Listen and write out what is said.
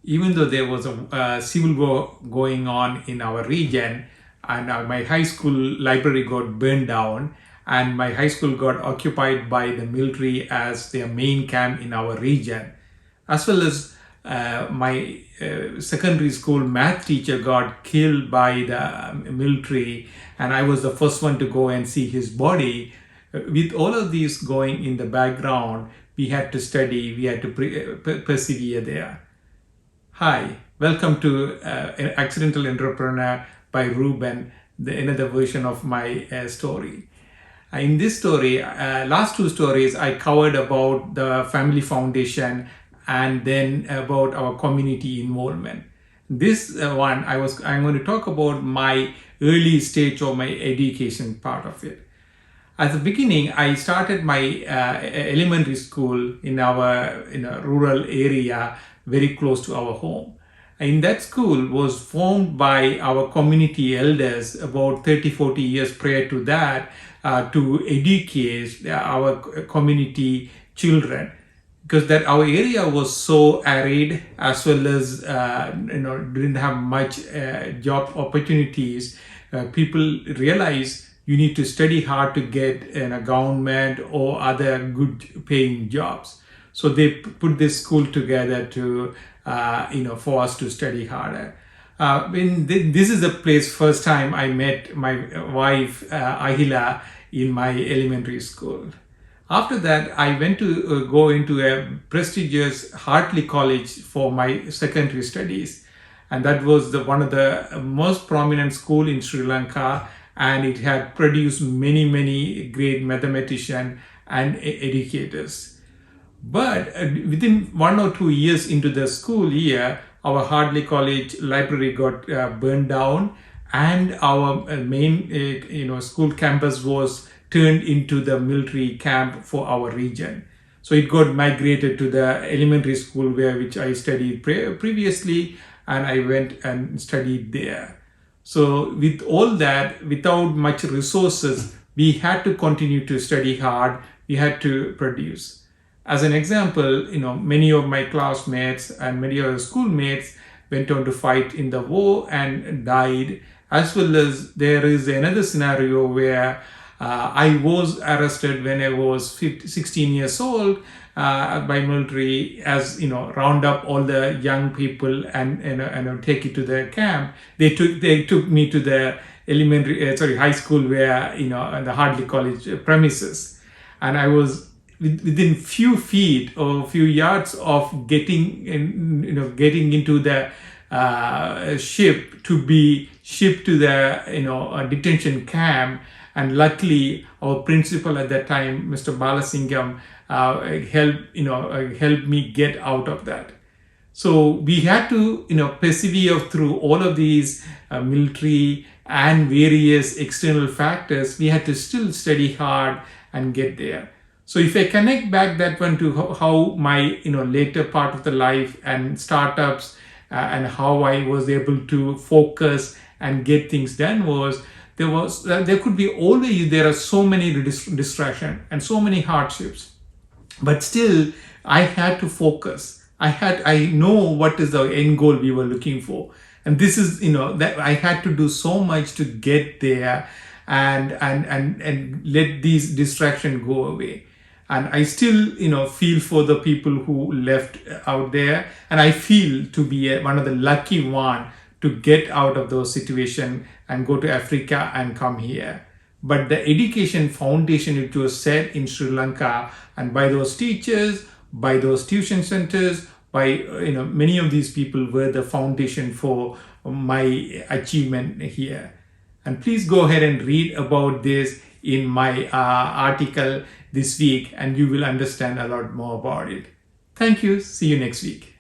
even though there was a civil war going on in our region, and my high school library got burned down, and my high school got occupied by the military as their main camp in our region, as well as my secondary school math teacher got killed by the military, and I was the first one to go and see his body. With all of these going in the background, we had to study, we had to persevere there. Hi, welcome to an Accidental Entrepreneur by Ruben, another version of my story. In this story, last two stories, I covered about the family foundation and then about our community involvement. This one, I'm going to talk about my early stage of my education part of it. At the beginning, I started my elementary school in a rural area very close to our home. In that school was formed by our community elders about 30-40 years prior to that to educate our community children, because that our area was so arid, as well as didn't have much job opportunities. People realized you need to study hard to get a government or other good paying jobs. So they put this school together to, for us to study harder. This is the place first time I met my wife, Ahila, in my elementary school. After that, I went to go into a prestigious Hartley College for my secondary studies. And that was one of the most prominent school in Sri Lanka. And it had produced many great mathematicians and educators. But within 1 or 2 years into the school year, our Hartley College library got burned down, and our main school campus was turned into the military camp for our region. So it got migrated to the elementary school which I studied previously, and I went and studied there. So with all that, without much resources, we had to continue to study hard. We had to produce. As an example, many of my classmates and many of the schoolmates went on to fight in the war and died, as well as there is another scenario where I was arrested when I was 16 years old by military, as round up all the young people and take it to the camp. They took me to the high school where the Hartley College premises, and I was within few feet or few yards of getting into the ship to be shipped to the a detention camp. And luckily, our principal at that time, Mr. Balasingam, helped me get out of that. So we had to persevere through all of these military and various external factors. We had to still study hard and get there. So if I connect back that one to how my later part of the life and startups and how I was able to focus and get things done was, there could be always, there are so many distractions and so many hardships, but still I had to focus. I know what is the end goal we were looking for, and this is that I had to do so much to get there and let these distractions go away. And I still feel for the people who left out there, and I feel to be one of the lucky one to get out of those situations and go to Africa and come here. But the education foundation, it was set in Sri Lanka, and by those teachers, by those tuition centers, by many of these people were the foundation for my achievement here. And please go ahead and read about this in my article this week, and you will understand a lot more about it. Thank you. See you next week.